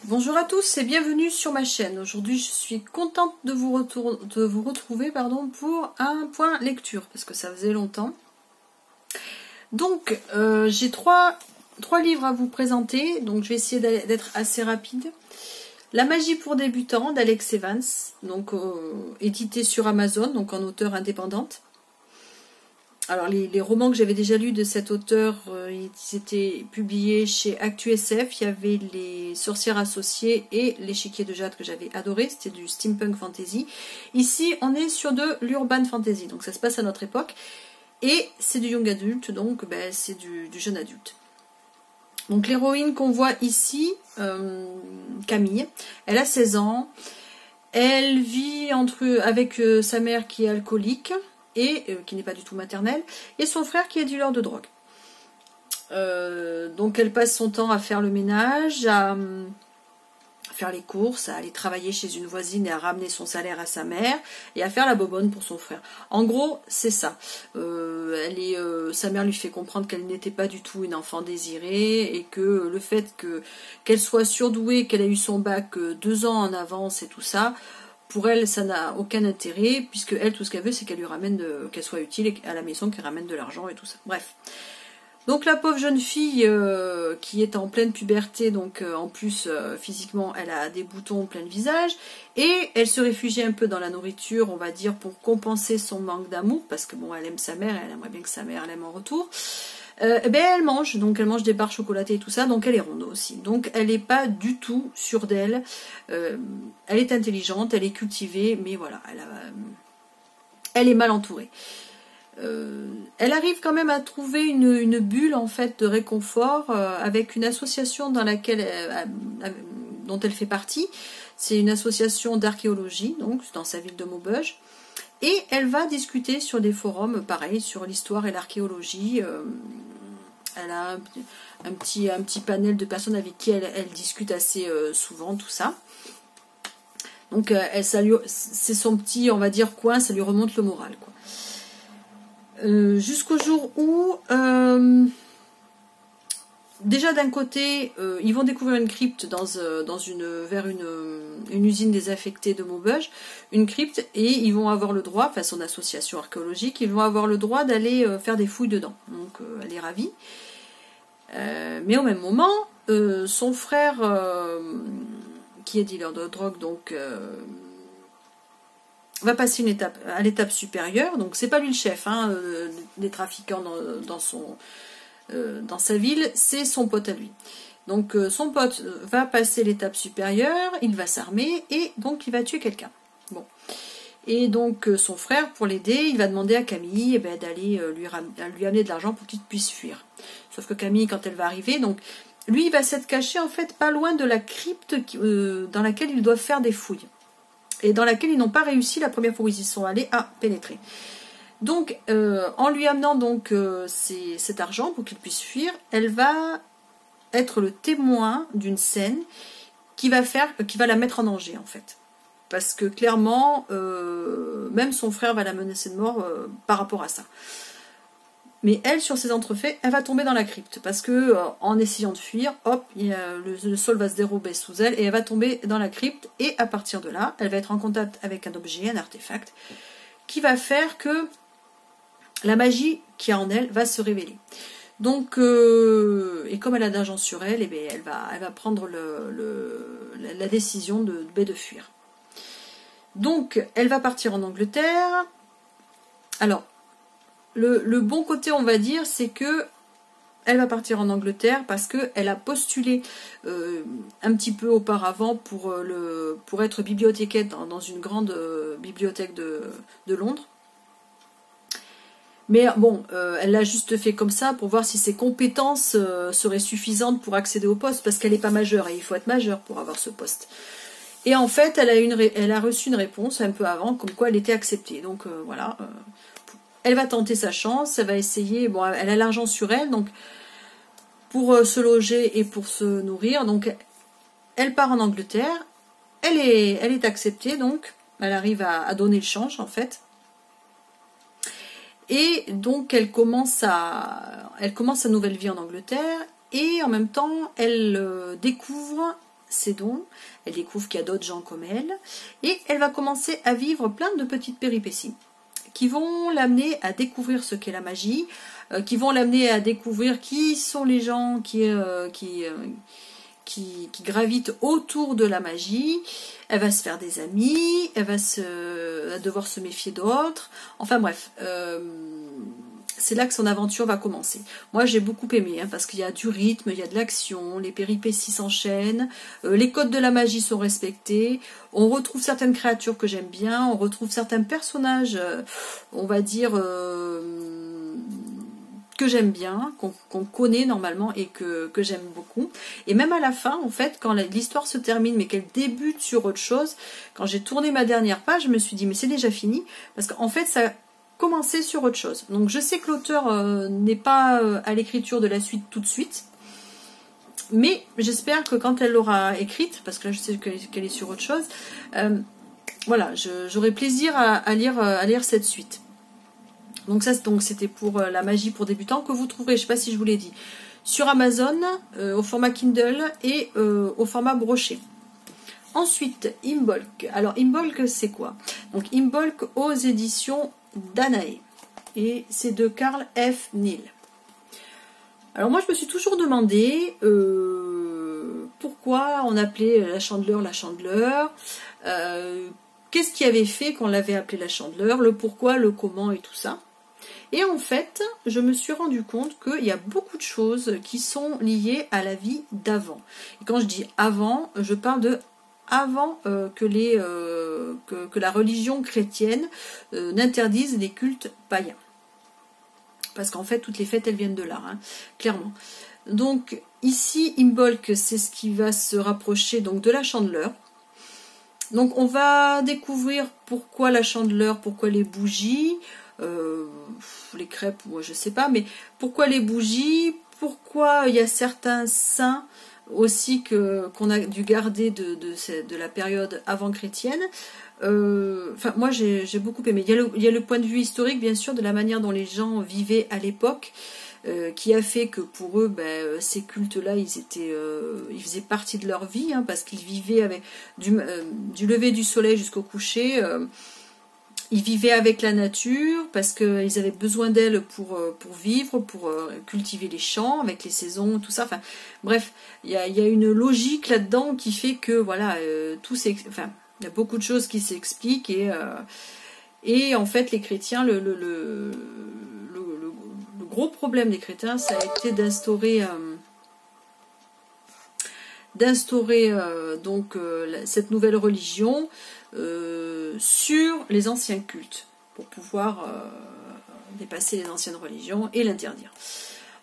Bonjour à tous et bienvenue sur ma chaîne. Aujourd'hui je suis contente de vous retrouver pour un point lecture parce que ça faisait longtemps. Donc j'ai trois livres à vous présenter, donc je vais essayer d'être assez rapide. La magie pour débutants d'Alex Evans, donc édité sur Amazon, donc en auteure indépendante. Alors les romans que j'avais déjà lus de cet auteur, ils étaient publiés chez ActuSF. Il y avait Les Sorcières Associées et L'Échiquier de Jade que j'avais adoré, c'était du steampunk fantasy. Ici on est sur de l'urban fantasy, donc ça se passe à notre époque. Et c'est du young adulte, donc c'est du jeune adulte. Donc l'héroïne qu'on voit ici, Camille, elle a 16 ans. Elle vit avec sa mère qui est alcoolique, et qui n'est pas du tout maternelle, et son frère qui est dealer de drogue. Donc elle passe son temps à faire le ménage, à faire les courses, à aller travailler chez une voisine et à ramener son salaire à sa mère, et à faire la bobonne pour son frère. En gros, c'est ça. Sa mère lui fait comprendre qu'elle n'était pas du tout une enfant désirée, et que le fait qu'elle soit surdouée, qu'elle ait eu son bac 2 ans en avance et tout ça, pour elle, ça n'a aucun intérêt, puisque elle, tout ce qu'elle veut, c'est qu'elle lui ramène, qu'elle soit utile à la maison, qu'elle ramène de l'argent et tout ça. Bref. Donc la pauvre jeune fille qui est en pleine puberté, donc en plus physiquement, elle a des boutons plein le visage, et elle se réfugie un peu dans la nourriture, on va dire, pour compenser son manque d'amour, parce que bon, elle aime sa mère, elle aimerait bien que sa mère l'aime en retour. Elle mange, donc elle mange des barres chocolatées et tout ça, donc elle est ronde aussi. Donc elle n'est pas du tout sûre d'elle. Elle est intelligente, elle est cultivée, mais voilà, elle est mal entourée. Elle arrive quand même à trouver une bulle en fait de réconfort avec une association dont elle fait partie. C'est une association d'archéologie, donc dans sa ville de Maubeuge. Et elle va discuter sur des forums, pareil, sur l'histoire et l'archéologie. Elle a un petit panel de personnes avec qui elle discute assez souvent, tout ça. Donc c'est son petit, on va dire, coin, ça lui remonte le moral, quoi. Jusqu'au jour où, déjà d'un côté, ils vont découvrir une crypte vers une usine désaffectée de Maubeuge, une crypte, et ils vont avoir le droit, enfin son association archéologique, ils vont avoir le droit d'aller faire des fouilles dedans. Donc elle est ravie. Mais au même moment, son frère, qui est dealer de drogue, donc va passer à l'étape supérieure. Donc c'est pas lui le chef des trafiquants dans sa ville, c'est son pote à lui. Donc son pote va passer l'étape supérieure, il va s'armer et donc il va tuer quelqu'un. Bon. Et donc son frère, pour l'aider, il va demander à Camille d'aller lui amener de l'argent pour qu'il puisse fuir. Sauf que Camille, quand elle va arriver, donc lui, il va s'être caché en fait pas loin de la crypte dans laquelle ils doivent faire des fouilles. Et dans laquelle ils n'ont pas réussi la première fois où ils y sont allés à pénétrer. Donc, en lui amenant donc cet argent pour qu'il puisse fuir, elle va être le témoin d'une scène qui va la mettre en danger en fait. Parce que clairement, même son frère va la menacer de mort par rapport à ça. Mais elle, sur ses entrefaits, elle va tomber dans la crypte. Parce que en essayant de fuir, hop, le sol va se dérober sous elle et elle va tomber dans la crypte. Et à partir de là, elle va être en contact avec un objet, un artefact, qui va faire que la magie qu'il y a en elle va se révéler. Donc, et comme elle a d'argent sur elle, elle va prendre la décision de fuir. Donc, elle va partir en Angleterre. Alors, le bon côté, on va dire, c'est que elle va partir en Angleterre parce qu'elle a postulé un petit peu auparavant pour être bibliothécaire dans une grande bibliothèque de Londres. Mais bon, elle l'a juste fait comme ça pour voir si ses compétences seraient suffisantes pour accéder au poste, parce qu'elle n'est pas majeure et il faut être majeure pour avoir ce poste. Et en fait, elle a reçu une réponse un peu avant, comme quoi elle était acceptée. Donc voilà. Elle va tenter sa chance, elle va essayer, bon, elle a l'argent sur elle, donc pour se loger et pour se nourrir, donc elle part en Angleterre, elle est acceptée, donc elle arrive à donner le change en fait, et donc elle commence sa nouvelle vie en Angleterre, et en même temps elle découvre ses dons, elle découvre qu'il y a d'autres gens comme elle, et elle va commencer à vivre plein de petites péripéties qui vont l'amener à découvrir ce qu'est la magie, qui vont l'amener à découvrir qui sont les gens qui gravitent autour de la magie. Elle va se faire des amis, elle va devoir se méfier d'autres. Enfin bref, c'est là que son aventure va commencer. Moi j'ai beaucoup aimé, hein, parce qu'il y a du rythme, il y a de l'action, les péripéties s'enchaînent, les codes de la magie sont respectés, on retrouve certaines créatures que j'aime bien, on retrouve certains personnages, on va dire, que j'aime bien, qu'on connaît normalement et que j'aime beaucoup. Et même à la fin, en fait, quand l'histoire se termine, mais qu'elle débute sur autre chose, quand j'ai tourné ma dernière page, je me suis dit, mais c'est déjà fini, parce qu'en fait, ça a commencé sur autre chose. Donc je sais que l'auteur n'est pas à l'écriture de la suite tout de suite, mais j'espère que quand elle l'aura écrite, parce que là je sais qu'elle est sur autre chose, voilà, j'aurai plaisir à lire cette suite. Donc ça, c'était pour la magie pour débutants, que vous trouverez, je ne sais pas si je vous l'ai dit, sur Amazon, au format Kindle et au format broché. Ensuite, Imbolc. Alors Imbolc, c'est quoi? Donc Imbolc aux éditions Danae. Et c'est de Carl F. Neal. Alors moi, je me suis toujours demandé pourquoi on appelait la Chandeleur la Chandeleur. Qu'est-ce qui avait fait qu'on l'avait appelée la Chandeleur, le pourquoi, le comment et tout ça. Et en fait, je me suis rendu compte qu'il y a beaucoup de choses qui sont liées à la vie d'avant. Et quand je dis avant, je parle de avant que la religion chrétienne n'interdise les cultes païens. Parce qu'en fait, toutes les fêtes, elles viennent de là, hein, clairement. Donc, ici, Imbolc, c'est ce qui va se rapprocher donc de la Chandeleur. Donc, on va découvrir pourquoi la Chandeleur, pourquoi les bougies, les crêpes, moi je sais pas, mais pourquoi les bougies, pourquoi il y a certains saints aussi qu'on a dû garder de la période avant chrétienne. Enfin, moi j'ai beaucoup aimé. Il y a le point de vue historique, bien sûr, de la manière dont les gens vivaient à l'époque, qui a fait que pour eux, ces cultes-là, ils faisaient partie de leur vie, hein, parce qu'ils vivaient avec du lever du soleil jusqu'au coucher. Ils vivaient avec la nature parce qu'ils avaient besoin d'elle pour vivre, pour cultiver les champs avec les saisons, tout ça. Enfin, bref, il y a une logique là-dedans qui fait que voilà, enfin, il y a beaucoup de choses qui s'expliquent et en fait, les chrétiens, le gros problème des chrétiens, ça a été d'instaurer donc cette nouvelle religion sur les anciens cultes pour pouvoir dépasser les anciennes religions et l'interdire.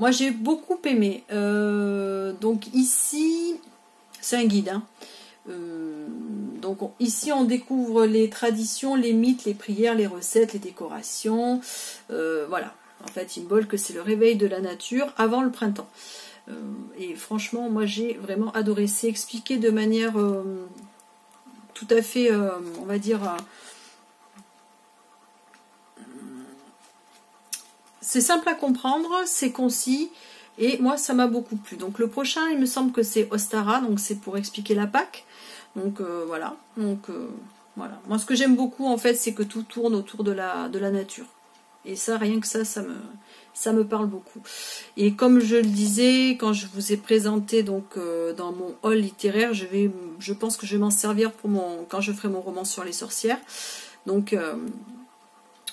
Moi j'ai beaucoup aimé. Donc ici c'est un guide, hein. Donc ici on découvre les traditions, les mythes, les prières, les recettes, les décorations. Voilà. En fait, Imbolc, c'est le réveil de la nature avant le printemps. Et franchement, moi j'ai vraiment adoré. C'est expliqué de manière tout à fait, on va dire, c'est simple à comprendre, c'est concis, et moi ça m'a beaucoup plu. Donc le prochain, il me semble que c'est Ostara, donc c'est pour expliquer la Pâque. Donc voilà. Donc voilà. Moi ce que j'aime beaucoup en fait, c'est que tout tourne autour de la nature. Et ça, rien que ça me parle beaucoup. Et comme je le disais, quand je vous ai présenté donc dans mon hall littéraire, je pense que je vais m'en servir quand je ferai mon roman sur les sorcières. Donc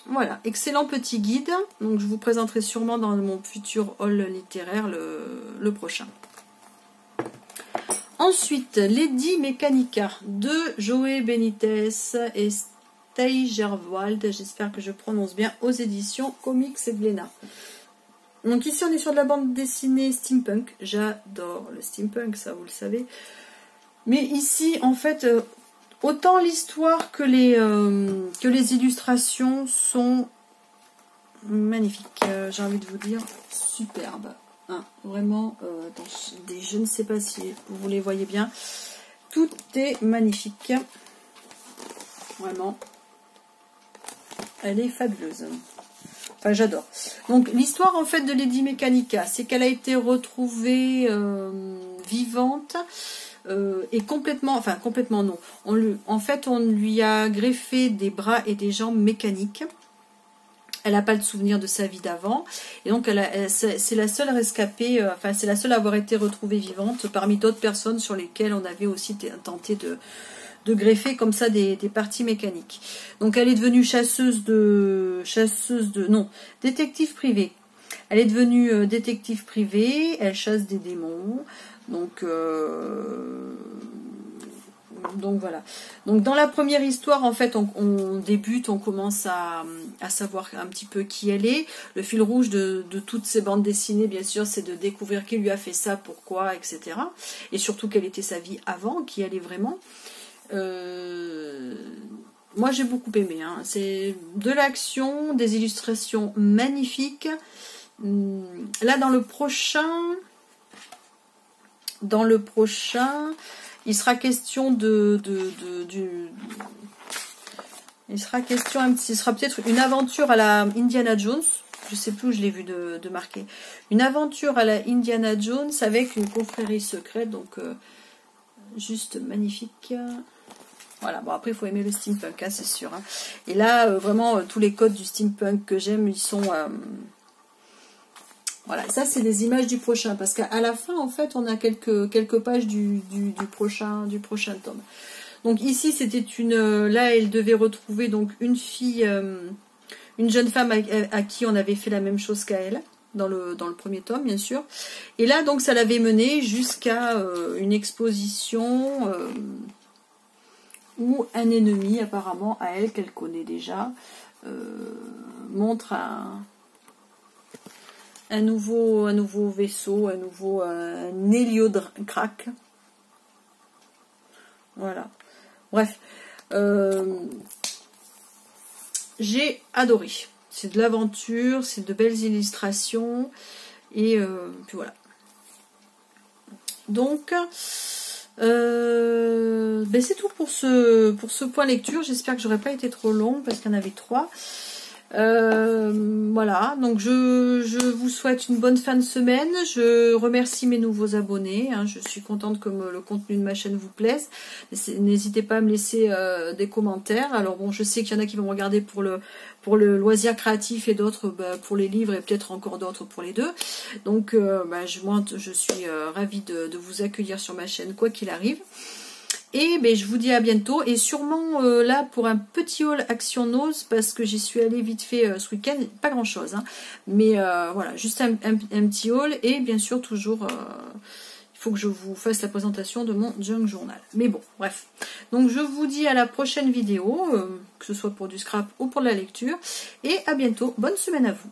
voilà, excellent petit guide. Donc je vous présenterai sûrement dans mon futur hall littéraire le prochain. Ensuite, Lady Mechanica de Joey Benitez et Steigerwald, j'espère que je prononce bien, aux éditions Comics et Glénat. Donc ici on est sur de la bande dessinée steampunk, j'adore le steampunk, ça vous le savez. Mais ici en fait, autant l'histoire que les illustrations sont magnifiques, j'ai envie de vous dire, superbes. Hein, vraiment, je ne sais pas si vous les voyez bien, tout est magnifique, vraiment. Elle est fabuleuse. Enfin, j'adore. Donc, l'histoire, en fait, de Lady Mechanica, c'est qu'elle a été retrouvée vivante est complètement, enfin complètement non. En fait, on lui a greffé des bras et des jambes mécaniques. Elle n'a pas de souvenir de sa vie d'avant. Et donc, c'est la seule rescapée, enfin, c'est la seule à avoir été retrouvée vivante parmi d'autres personnes sur lesquelles on avait aussi tenté de greffer comme ça des parties mécaniques. Donc, elle est devenue détective privée. Elle est devenue détective privée, elle chasse des démons. Donc voilà. Donc dans la première histoire, en fait, on débute, on commence à savoir un petit peu qui elle est. Le fil rouge de toutes ces bandes dessinées, bien sûr, c'est de découvrir qui lui a fait ça, pourquoi, etc. Et surtout quelle était sa vie avant, qui elle est vraiment. Moi j'ai beaucoup aimé. Hein. C'est de l'action, des illustrations magnifiques. Là dans le prochain, il sera question il sera peut-être une aventure à la Indiana Jones. Je sais plus où je l'ai vu de marquer. Une aventure à la Indiana Jones avec une confrérie secrète, donc juste magnifique. Voilà, bon après il faut aimer le steampunk, hein, c'est sûr. Hein. Et là, vraiment, tous les codes du steampunk que j'aime, ils sont... Voilà, ça c'est des images du prochain, parce qu'à la fin, en fait, on a quelques pages du prochain tome. Donc ici, c'était là, elle devait retrouver donc une fille, une jeune femme à qui on avait fait la même chose qu'à elle, dans le premier tome, bien sûr. Et là, donc, ça l'avait menée jusqu'à une exposition où un ennemi, apparemment, à elle, qu'elle connaît déjà, montre un nouveau vaisseau, un héliocraque. Voilà. Bref. J'ai adoré. C'est de l'aventure, c'est de belles illustrations. Et puis voilà. Donc, c'est tout pour ce point lecture. J'espère que j'aurais pas été trop long parce qu'il y en avait 3. Voilà, donc je vous souhaite une bonne fin de semaine. Je remercie mes nouveaux abonnés, hein. Je suis contente que le contenu de ma chaîne vous plaise. N'hésitez pas à me laisser des commentaires. Alors bon, je sais qu'il y en a qui vont me regarder pour le loisir créatif et d'autres pour les livres et peut-être encore d'autres pour les deux. Donc moi je suis ravie de vous accueillir sur ma chaîne quoi qu'il arrive. Et je vous dis à bientôt, et sûrement là pour un petit haul Action Nose, parce que j'y suis allée vite fait ce week-end, pas grand chose, hein, mais voilà, juste un petit haul, et bien sûr toujours, il faut que je vous fasse la présentation de mon junk journal. Mais bon, bref. Donc je vous dis à la prochaine vidéo, que ce soit pour du scrap ou pour la lecture, et à bientôt, bonne semaine à vous.